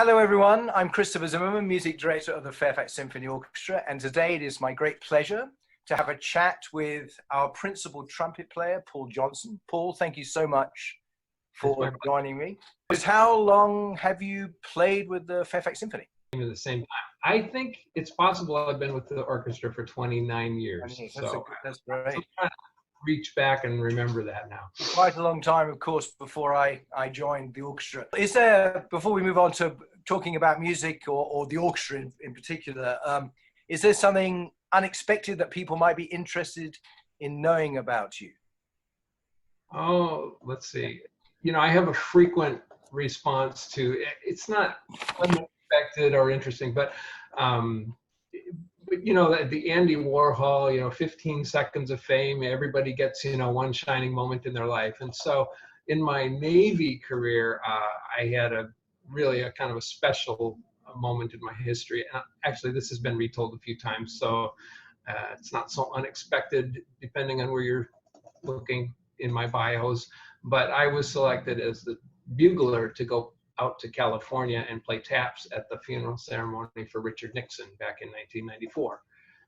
Hello everyone, I'm Maestro Zimmerman, Music Director of the Fairfax Symphony Orchestra, and today it is my great pleasure to have a chat with our Principal Trumpet player, Paul Johnson. Paul, thank you so much for joining me. How long have you played with the Fairfax Symphony? At the same time. I think it's possible I've been with the orchestra for 29 years. That's great. I'm trying to reach back and remember that now. Quite a long time, of course, before I joined the orchestra. Is there, before we move on to talking about music or the orchestra in particular, is there something unexpected that people might be interested in knowing about you? Oh, let's see. You know, I have a frequent response to, it's not unexpected or interesting, but you know, the Andy Warhol, you know, 15 seconds of fame, everybody gets, you know, one shining moment in their life. And so in my Navy career, I had really a kind of a special moment in my history. And actually, this has been retold a few times, so it's not so unexpected depending on where you're looking in my bios. But I was selected as the bugler to go out to California and play taps at the funeral ceremony for Richard Nixon back in 1994.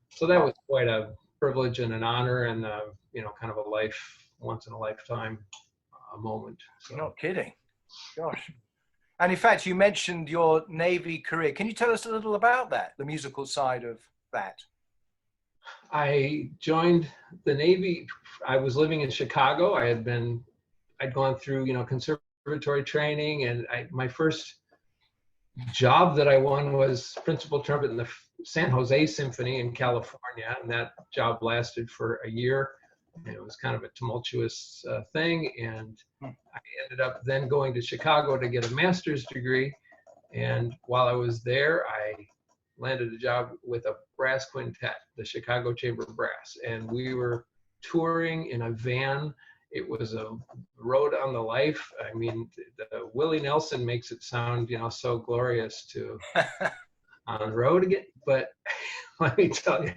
So that was quite a privilege and an honor, and you know, kind of a once in a lifetime moment. So. You're not kidding, gosh. And in fact, you mentioned your Navy career. Can you tell us a little about that, the musical side of that? I joined the Navy. I was living in Chicago. I'd gone through, you know, conservatory training, and my first job that I won was Principal Trumpet in the San Jose Symphony in California, and that job lasted for a year. And it was kind of a tumultuous thing, and I ended up then going to Chicago to get a master's degree. And while I was there, I landed a job with a brass quintet, the Chicago Chamber Brass, and we were touring in a van. It was a road on the life. I mean, Willie Nelson makes it sound, you know, so glorious to on the road again. But let me tell you,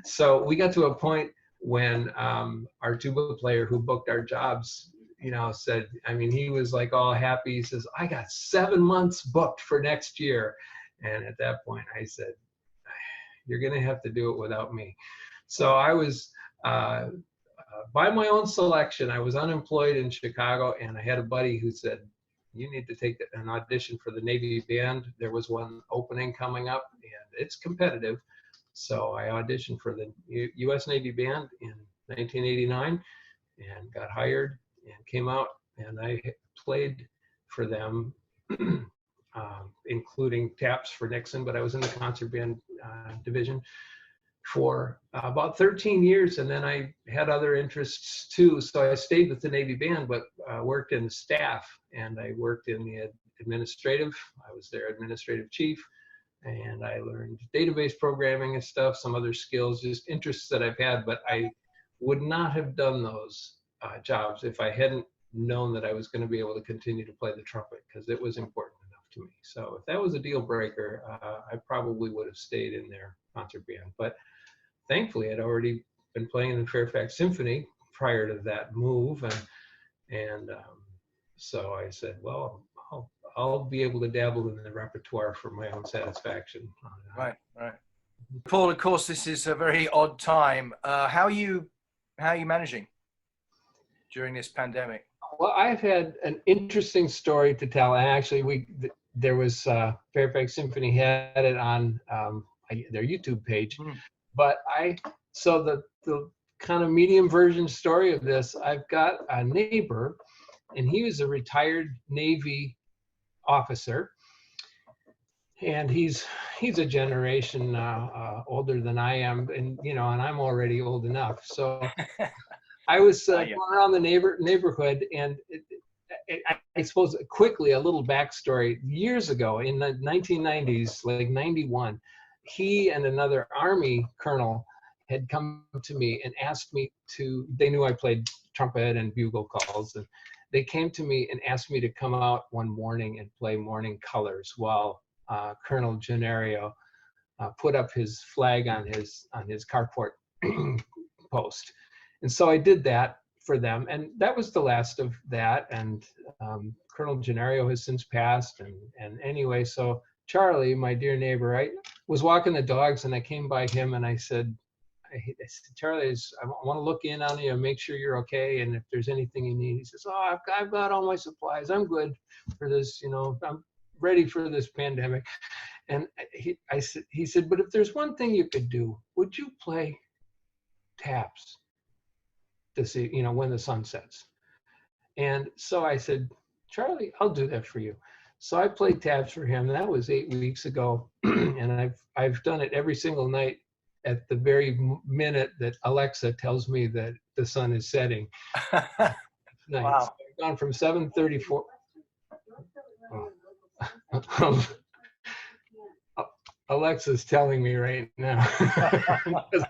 so we got to a point when our tuba player who booked our jobs, you know, said, I mean, he was like all happy. He says, I got 7 months booked for next year. And at that point I said, you're going to have to do it without me. So I was, by my own selection, I was unemployed in Chicago, and I had a buddy who said, you need to take an audition for the Navy band. There was one opening coming up, and it's competitive. So I auditioned for the U.S. Navy band in 1989 and got hired and came out, and I played for them, including taps for Nixon, but I was in the concert band division for about 13 years, and then I had other interests too. So I stayed with the Navy band, but worked in the staff, and I worked in the administrative. I was their administrative chief, and I learned database programming and stuff, some other skills, just interests that I've had. But I would not have done those jobs if I hadn't known that I was going to be able to continue to play the trumpet, because it was important enough to me. So if that was a deal breaker, I probably would have stayed in their concert band. But thankfully, I'd already been playing in the Fairfax Symphony prior to that move, and so I said, well, I'll be able to dabble in the repertoire for my own satisfaction. Right. Paul, of course, this is a very odd time. How are you managing during this pandemic? Well, I've had an interesting story to tell, and actually, there was Fairfax Symphony had it on their YouTube page. But so the kind of medium version story of this, I've got a neighbor, and he was a retired Navy officer, and he's a generation older than I am, and you know, and I'm already old enough. So I was going around the neighborhood, and I suppose quickly a little backstory. Years ago, in the 1990s, like 91. He and another Army colonel had come to me and asked me they knew I played trumpet and bugle calls, and they came to me and asked me to come out one morning and play Morning Colors while Colonel Gennario put up his flag on his carport post. And so I did that for them. And that was the last of that. And Colonel Gennario has since passed. And anyway, so Charlie, my dear neighbor, I was walking the dogs and I came by him and I said, Charlie, I want to look in on you and make sure you're okay. And if there's anything you need, he says, oh, I've got all my supplies. I'm good for this. I'm ready for this pandemic. And he said, but if there's one thing you could do, would you play taps to see, when the sun sets? And so I said, Charlie, I'll do that for you. So I played taps for him. That was 8 weeks ago. And I've done it every single night at the very minute that Alexa tells me that the sun is setting. Wow. So I've gone from 7:34. Alexa's telling me right now because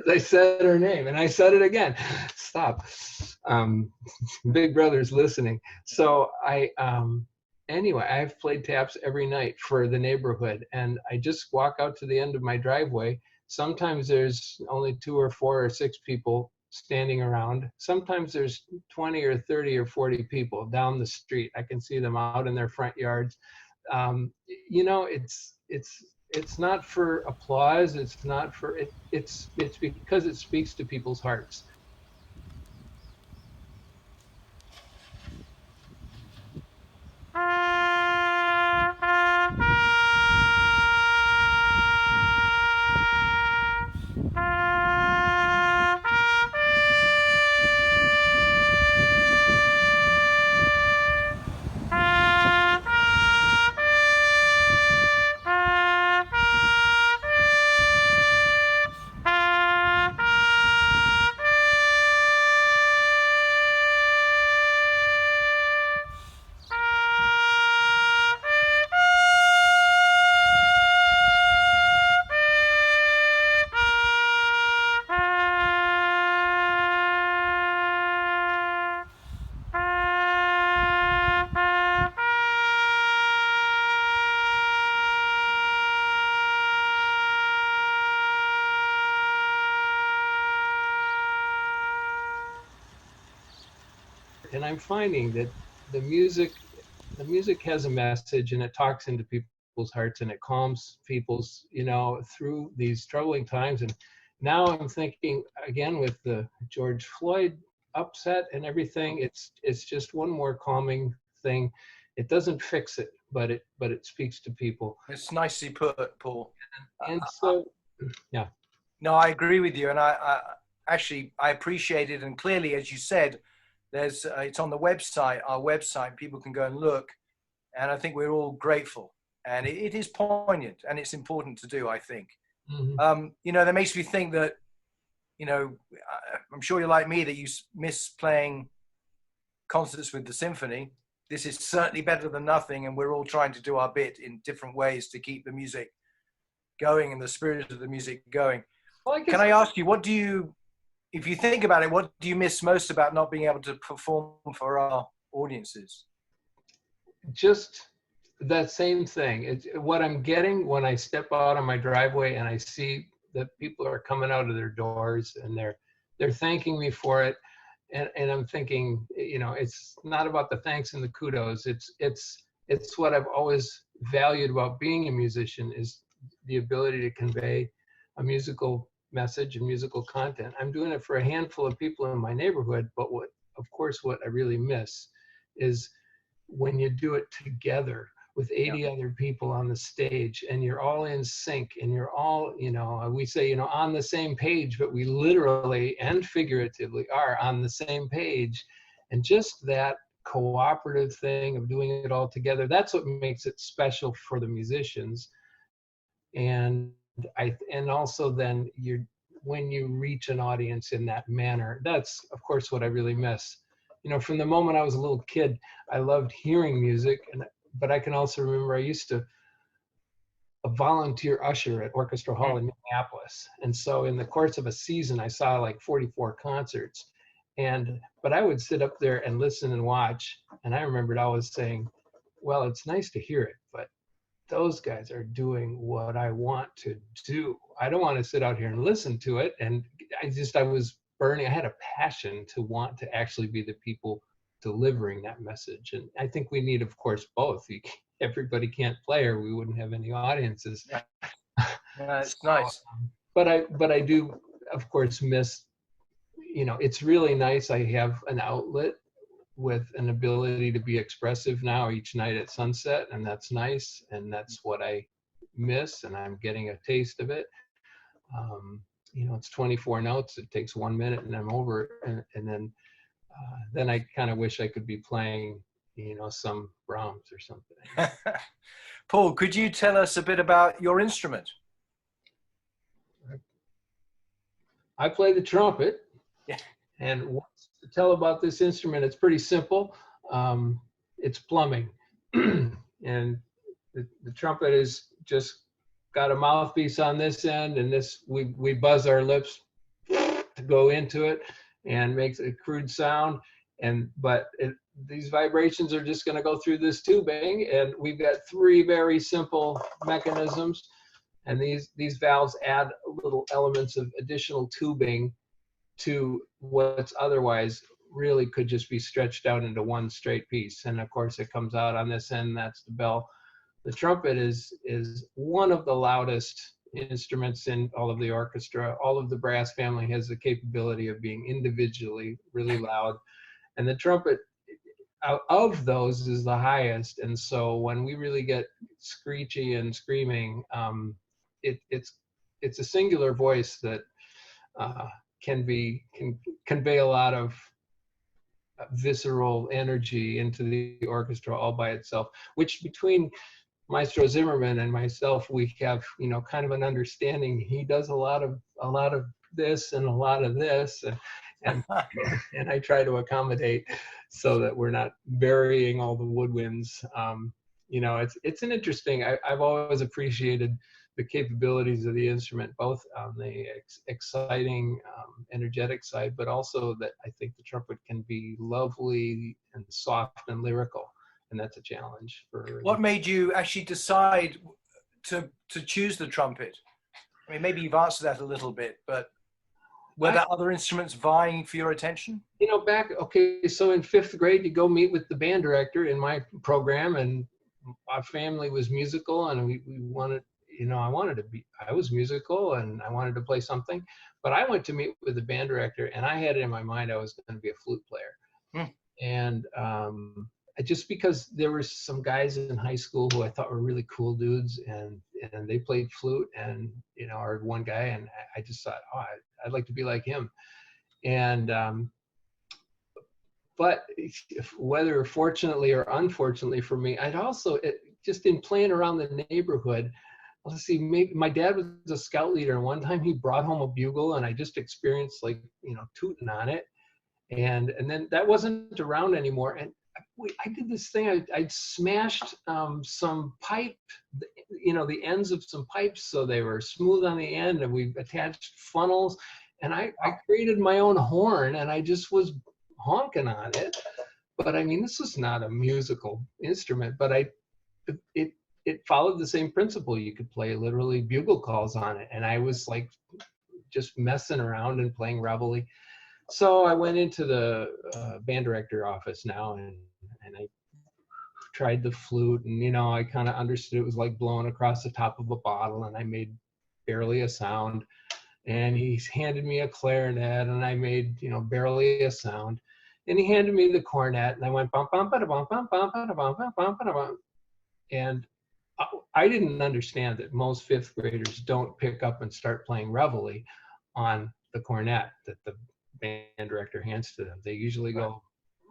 I said her name and I said it again. Stop. Big Brother's listening. So anyway, I've played taps every night for the neighborhood, and I just walk out to the end of my driveway. Sometimes there's only 2 or 4 or 6 people standing around. Sometimes there's 20 or 30 or 40 people down the street. I can see them out in their front yards. It's not for applause. It's not for it. It's because it speaks to people's hearts. And I'm finding that the music has a message, and it talks into people's hearts, and it calms people's, through these troubling times. And now I'm thinking again with the George Floyd upset and everything, it's just one more calming thing. It doesn't fix it, but it speaks to people. It's nicely put, Paul. And so, yeah. No, I agree with you, and I actually appreciate it. And clearly, as you said, it's on the website, our website. People can go and look, and I think we're all grateful. And it is poignant, and it's important to do, I think. Mm-hmm. That makes me think that, I'm sure you're like me that you miss playing concerts with the symphony. This is certainly better than nothing, and we're all trying to do our bit in different ways to keep the music going and the spirit of the music going. Well, can I ask you, if you think about it, what do you miss most about not being able to perform for our audiences? Just that same thing. It's what I'm getting when I step out on my driveway and I see that people are coming out of their doors and they're thanking me for it. And I'm thinking, it's not about the thanks and the kudos. It's what I've always valued about being a musician, is the ability to convey a musical message and musical content. I'm doing it for a handful of people in my neighborhood, but what I really miss is when you do it together with 80 other people on the stage, and you're all in sync, and you're all, we say, on the same page, but we literally and figuratively are on the same page. And just that cooperative thing of doing it all together, that's what makes it special for the musicians. And also then when you reach an audience in that manner, that's of course what I really miss. From the moment I was a little kid, I loved hearing music, but I can also remember I used to a volunteer usher at Orchestra Hall in Minneapolis. And so in the course of a season, I saw like 44 concerts. But I would sit up there and listen and watch. And I remembered always saying, well, it's nice to hear it, but those guys are doing what I want to do. I don't want to sit out here and listen to it. And I was burning, I had a passion to want to actually be the people delivering that message. And I think we need, of course, both. Everybody can't play, or we wouldn't have any audiences. It's nice. But I do, of course, miss, it's really nice. I have an outlet with an ability to be expressive now each night at sunset, and that's nice. And that's what I miss, and I'm getting a taste of it. It's 24 notes. It takes 1 minute, and I'm over it. And then I kind of wish I could be playing, some Brahms or something. Paul, could you tell us a bit about your instrument? I play the trumpet. Yeah. And what's to tell about this instrument? It's pretty simple. It's plumbing. And the trumpet is just got a mouthpiece on this end, and this we buzz our lips to go into it and makes a crude sound. But these vibrations are just going to go through this tubing, and we've got 3 very simple mechanisms, and these valves add little elements of additional tubing to what's otherwise really could just be stretched out into one straight piece. And of course it comes out on this end, that's the bell. The trumpet is one of the loudest instruments in all of the orchestra. All of the brass family has the capability of being individually really loud. And the trumpet, out of those, is the highest. And so when we really get screechy and screaming, it's a singular voice that can convey a lot of visceral energy into the orchestra all by itself, which between Maestro Zimmerman and myself, we have, kind of an understanding. He does a lot of this and a lot of this, and I try to accommodate so that we're not burying all the woodwinds. It's an interesting. I've always appreciated the capabilities of the instrument, both on the exciting, energetic side, but also that I think the trumpet can be lovely and soft and lyrical. And that's a challenge for. What made you actually decide to choose the trumpet? I mean, maybe you've answered that a little bit, but were there other instruments vying for your attention? So in 5th grade, you go meet with the band director in my program, and our family was musical, and we wanted, I was musical, and I wanted to play something, but I went to meet with the band director, and I had it in my mind I was going to be a flute player. And just because there were some guys in high school who I thought were really cool dudes, and they played flute, and or one guy, and I just thought, I'd like to be like him. And but whether fortunately or unfortunately for me, I'd also just in playing around the neighborhood. Let's see, maybe my dad was a scout leader, and one time he brought home a bugle, and I just experienced tooting on it, and then that wasn't around anymore. And I did this thing. I'd smashed some pipe, the ends of some pipes so they were smooth on the end, and we attached funnels, and I created my own horn, and I just was honking on it. But I mean, this was not a musical instrument, but it followed the same principle. You could play literally bugle calls on it, and I was like just messing around and playing reveille. So I went into the band director office now, and I tried the flute, and I kind of understood it was like blowing across the top of a bottle, and I made barely a sound. And he handed me a clarinet, and I made barely a sound. And he handed me the cornet, and I went bum bum ba bum bum bum ba bum bum bum ba bum. And I didn't understand that most 5th graders don't pick up and start playing reveille on the cornet that the band director hands to them. They usually go,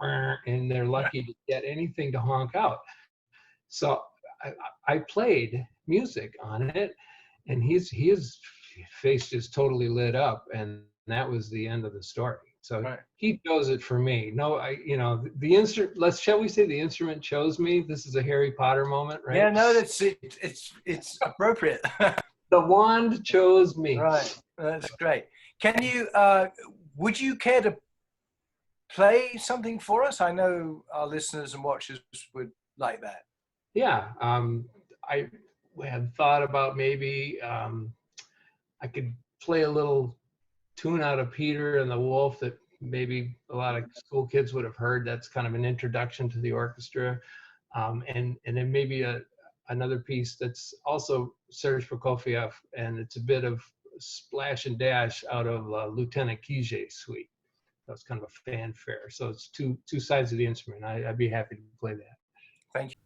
and they're lucky to get anything to honk out. So I played music on it, and his face just totally lit up, and that was the end of the story. So he chose it for me. No, the instrument. Shall we say the instrument chose me? This is a Harry Potter moment, right? Yeah, no, it's appropriate. The wand chose me. Right, that's great. Can you? Would you care to play something for us? I know our listeners and watchers would like that. Yeah, I had thought about maybe I could play a little tune out of Peter and the Wolf that maybe a lot of school kids would have heard. That's kind of an introduction to the orchestra. And then maybe another piece that's also Serge Prokofiev, and it's a bit of splash and dash out of Lieutenant Kije's suite. That's kind of a fanfare. So it's two sides of the instrument. I'd be happy to play that. Thank you.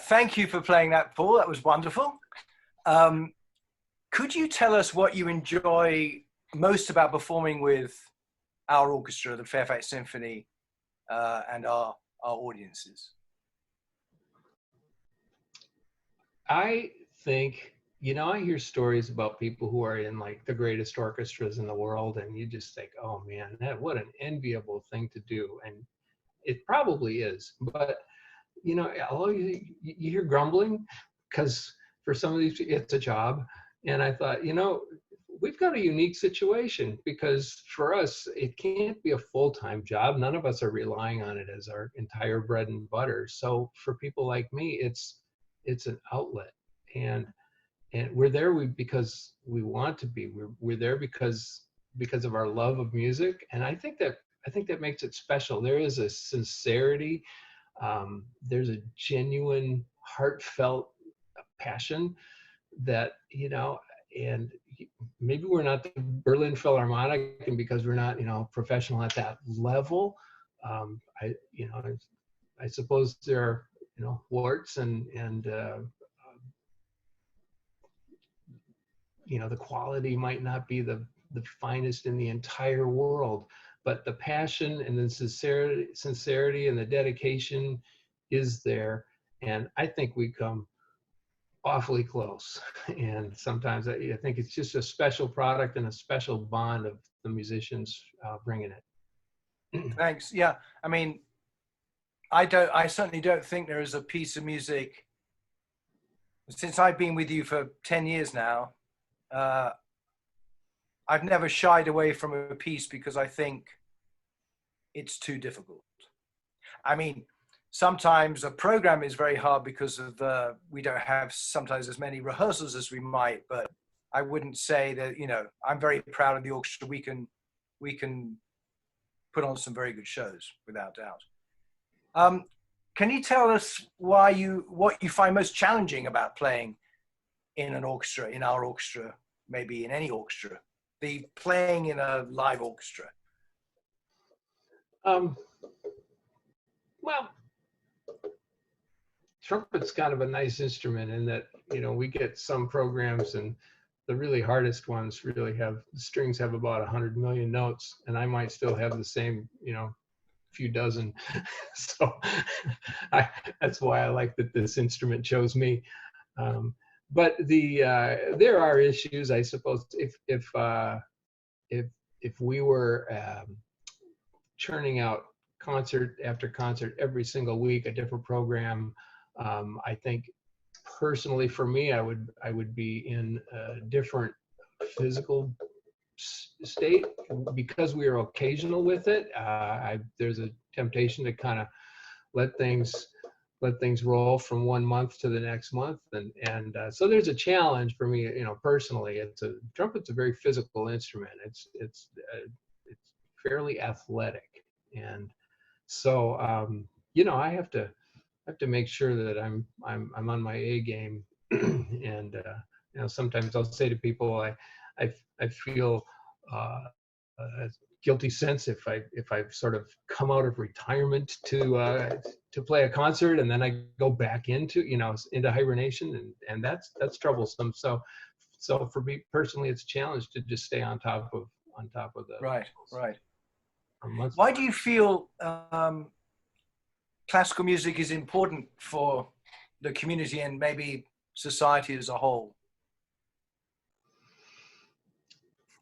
Thank you for playing that, Paul. That was wonderful. Could you tell us what you enjoy most about performing with our orchestra, the Fairfax Symphony, and our audiences? I think, I hear stories about people who are in like the greatest orchestras in the world, and you just think, oh man, what an enviable thing to do. And it probably is, but although you hear grumbling, because for some of these, it's a job. And I thought, we've got a unique situation, because for us, it can't be a full-time job. None of us are relying on it as our entire bread and butter. So for people like me, it's an outlet. And we're there because we want to be. We're there because of our love of music. And I think that makes it special. There is a sincerity. There's a genuine, heartfelt passion that, and maybe we're not the Berlin Philharmonic, and because we're not, professional at that level, I suppose there are, warts and the quality might not be the finest in the entire world. But the passion and the sincerity and the dedication is there. And I think we come awfully close. And sometimes I think it's just a special product and a special bond of the musicians bringing it. Thanks. Yeah. I mean, I certainly don't think there is a piece of music, since I've been with you for 10 years now, I've never shied away from a piece because I think it's too difficult. I mean, sometimes a program is very hard because of we don't have sometimes as many rehearsals as we might, but I wouldn't say that, I'm very proud of the orchestra. We can put on some very good shows without doubt. Can you tell us what you find most challenging about playing in an orchestra, in our orchestra, maybe in any orchestra, the playing in a live orchestra? Well, trumpet's kind of a nice instrument in that, we get some programs, and the really hardest ones really the strings have about 100 million notes, and I might still have the same, few dozen. So that's why I like that this instrument chose me. But there are issues, I suppose, if we were churning out concert after concert every single week, a different program, I think personally for me, I would be in a different physical state. Because we are occasional with it, there's a temptation to kind of let things let things roll from one month to the next month. And so there's a challenge for me, personally. Trumpet's a very physical instrument. It's fairly athletic. And so, I have to make sure that I'm on my A game. And, sometimes I'll say to people, I feel a guilty sense if I've sort of come out of retirement to play a concert, and then I go back into hibernation, and that's troublesome. So for me personally, it's a challenge to just stay on top of the right. Why do you feel classical music is important for the community and maybe society as a whole?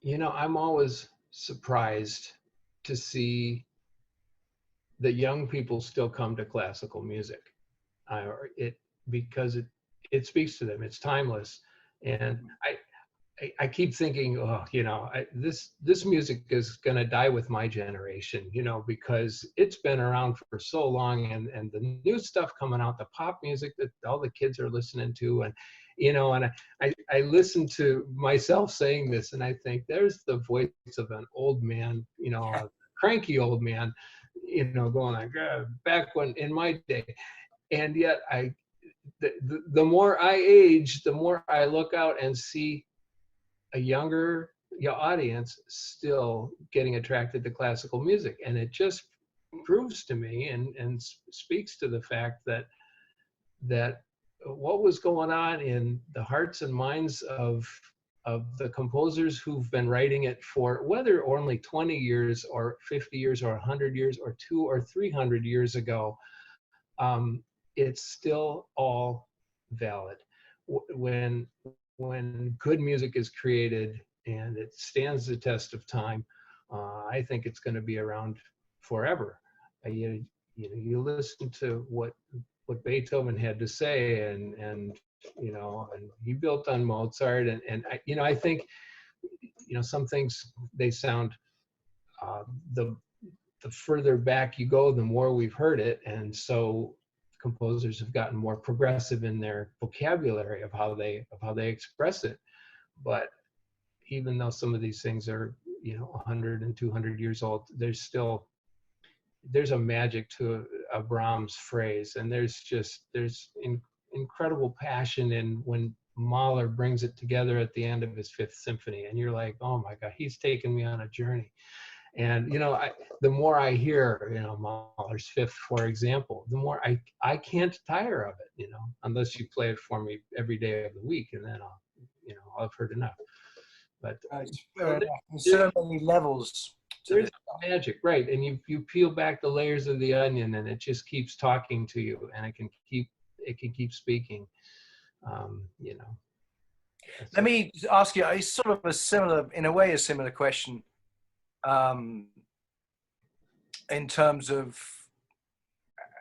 I'm always surprised to see that young people still come to classical music. Because it speaks to them. It's timeless, and I keep thinking, this music is going to die with my generation, because it's been around for so long, and the new stuff coming out, the pop music that all the kids are listening to, and I listen to myself saying this, and I think there's the voice of an old man, a cranky old man, going like, back when in my day. And yet the more I age, the more I look out and see a younger audience still getting attracted to classical music. And it just proves to me and speaks to the fact that what was going on in the hearts and minds of the composers who've been writing it for whether only 20 years or 50 years or 100 years or 200 or 300 years ago, it's still all valid. When good music is created and it stands the test of time, I think it's going to be around forever. You listen to what Beethoven had to say, and he built on Mozart, and I think some things, they sound the further back you go, the more we've heard it, and so composers have gotten more progressive in their vocabulary of how they express it. But even though some of these things are 100 and 200 years old, there's a magic to a Brahms phrase, and there's incredible passion in when Mahler brings it together at the end of his Fifth Symphony, and you're like, oh my God, he's taken me on a journey. And the more I hear Mahler's Fifth, for example, the more I can't tire of it, unless you play it for me every day of the week, and then I'll have heard enough. But there's so many levels. There's magic, right? And you peel back the layers of the onion, and it just keeps talking to you, and it can keep speaking. Let me ask you, it's sort of a similar question, in terms of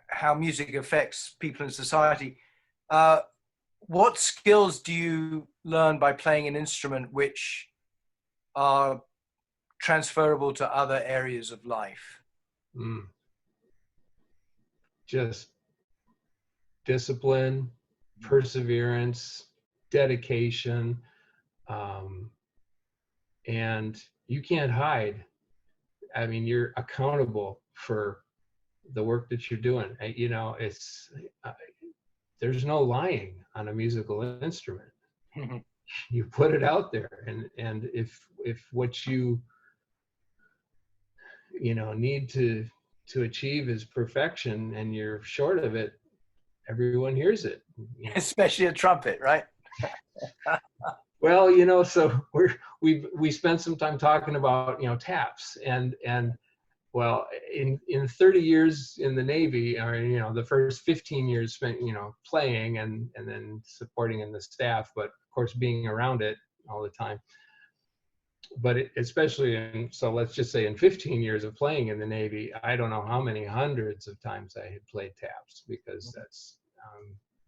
how music affects people in society. What skills do you learn by playing an instrument which are transferable to other areas of life? Just discipline, perseverance, dedication, and you can't hide. I mean, you're accountable for the work that you're doing. There's no lying on a musical instrument. Mm-hmm. You put it out there, and if what you need to achieve is perfection, and you're short of it, everyone hears it. Especially a trumpet, right? Well, so we spent some time talking about taps, and well, in 30 years in the Navy, or the first 15 years spent playing and then supporting in the staff, but of course being around it all the time. But so let's just say in 15 years of playing in the Navy, I don't know how many hundreds of times I had played taps, because that's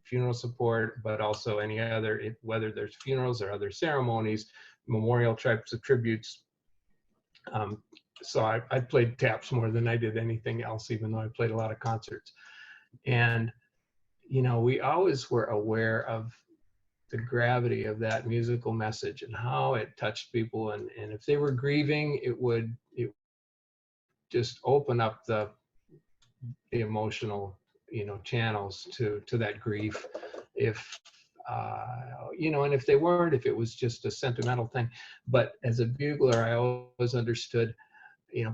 funeral support, but also any other, whether there's funerals or other ceremonies, memorial types of tributes. So I played taps more than I did anything else, even though I played a lot of concerts. And we always were aware of the gravity of that musical message and how it touched people. And if they were grieving, it would just open up the emotional, channels to that grief. If, and if they weren't, if it was just a sentimental thing. But as a bugler, I always understood,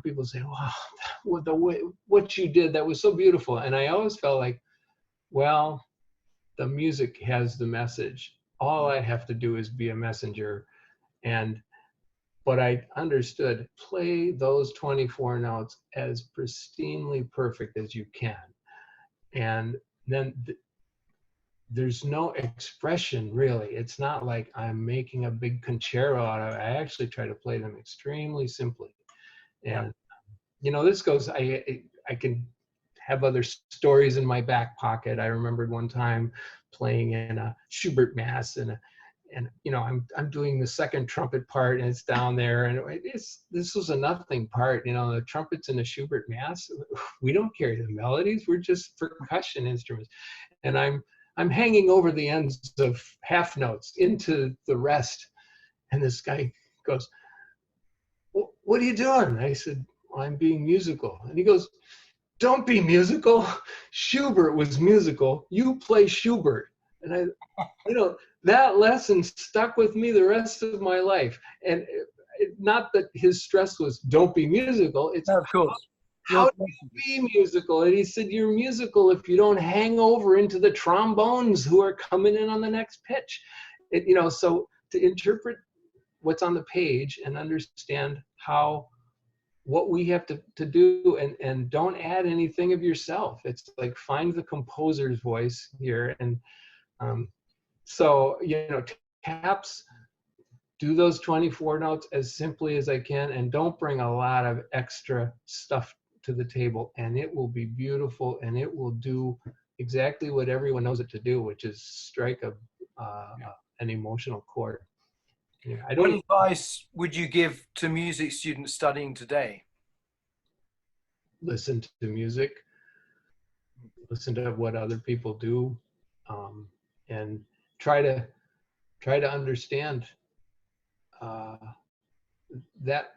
people say, wow, what you did, that was so beautiful. And I always felt like, well, the music has the message. All I have to do is be a messenger. But I understood, play those 24 notes as pristinely perfect as you can. And then there's no expression, really. It's not like I'm making a big concerto out of it. I actually try to play them extremely simply. And, this goes, I can have other stories in my back pocket. I remembered one time playing in a Schubert mass, and I'm doing the second trumpet part, and it's down there, and this was a nothing part. The trumpets in a Schubert mass, we don't carry the melodies. We're just percussion instruments, and I'm hanging over the ends of half notes into the rest, and this guy goes, "What are you doing?" I said, well, "I'm being musical," and he goes, "Don't be musical. Schubert was musical. You play Schubert." And that lesson stuck with me the rest of my life. And not that his stress was, don't be musical. It's, no, of course. How do you be musical? And he said, you're musical if you don't hang over into the trombones who are coming in on the next pitch. So to interpret what's on the page and understand what we have to do, and don't add anything of yourself. It's like, find the composer's voice here. And taps, do those 24 notes as simply as I can, and don't bring a lot of extra stuff to the table, and it will be beautiful, and it will do exactly what everyone knows it to do, which is strike an emotional chord. What advice would you give to music students studying today? Listen to music, listen to what other people do, and try to understand that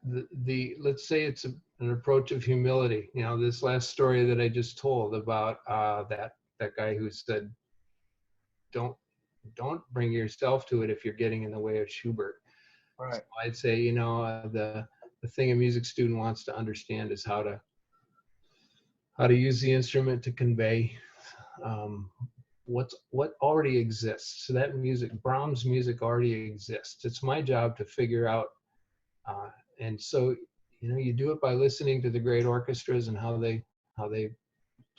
let's say it's an approach of humility. This last story that I just told about that guy who said, don't bring yourself to it if you're getting in the way of Schubert. Right. So I'd say, the thing a music student wants to understand is how to use the instrument to convey what already exists. So that music, Brahms' music, already exists. It's my job to figure out, and so you do it by listening to the great orchestras and how they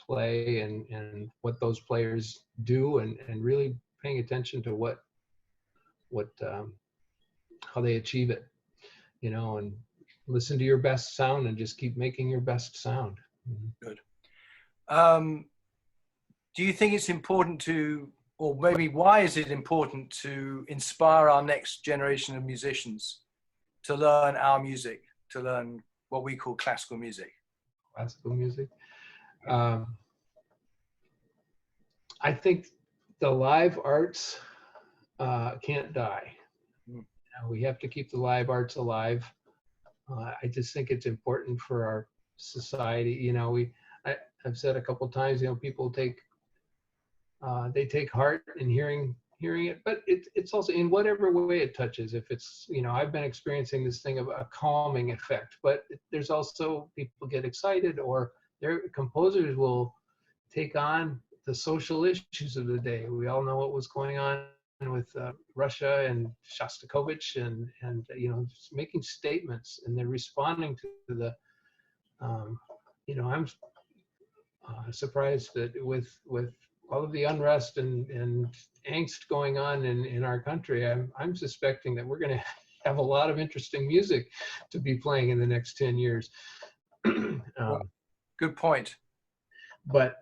play and what those players do, and really paying attention to how they achieve it, and listen to your best sound and just keep making your best sound. Good. Do you think it's important or maybe why is it important to inspire our next generation of musicians to learn our music, to learn what we call classical music? Classical music. I think the live arts can't die. We have to keep the live arts alive. I just think it's important for our society. I've said a couple times, people take heart in hearing it, but it's also in whatever way it touches. If it's, I've been experiencing this thing of a calming effect, but there's also people get excited, or their composers will take on the social issues of the day. We all know what was going on with Russia and Shostakovich and making statements, and they're responding to the I'm surprised that with all of the unrest and angst going on in our country, I'm suspecting that we're going to have a lot of interesting music to be playing in the next 10 years. Good point. But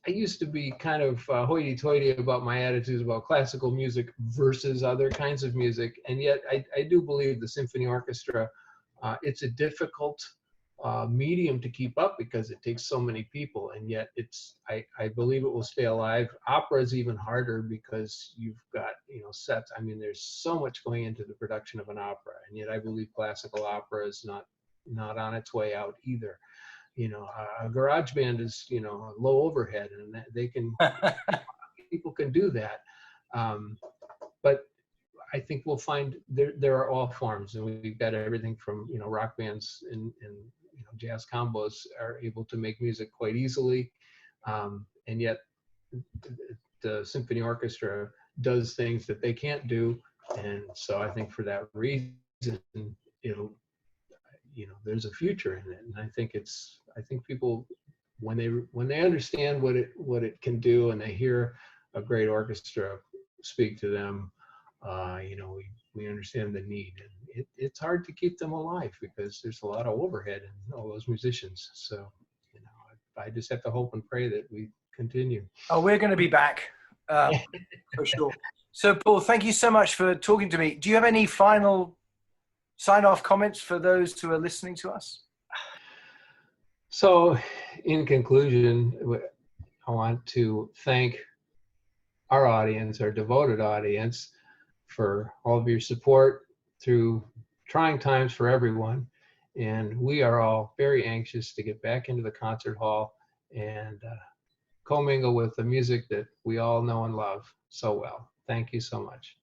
I used to be kind of hoity-toity about my attitudes about classical music versus other kinds of music, and yet I do believe the symphony orchestra, it's a difficult medium to keep up because it takes so many people, and yet I believe it will stay alive. Opera is even harder because you've got, sets. I mean, there's so much going into the production of an opera, and yet I believe classical opera is not on its way out either. A garage band is, low overhead, and they can, people can do that. But I think we'll find there are all forms, and we've got everything from, rock bands and jazz combos are able to make music quite easily. And yet the symphony orchestra does things that they can't do. And so I think for that reason, it'll, there's a future in it. And I think people, when they understand what it can do, and they hear a great orchestra speak to them, we understand the need. And it's hard to keep them alive because there's a lot of overhead in all those musicians. So, I just have to hope and pray that we continue. Oh, we're going to be back for sure. So, Paul, thank you so much for talking to me. Do you have any final sign-off comments for those who are listening to us? So, in conclusion, I want to thank our audience, our devoted audience, for all of your support through trying times for everyone. And we are all very anxious to get back into the concert hall and commingle with the music that we all know and love so well. Thank you so much.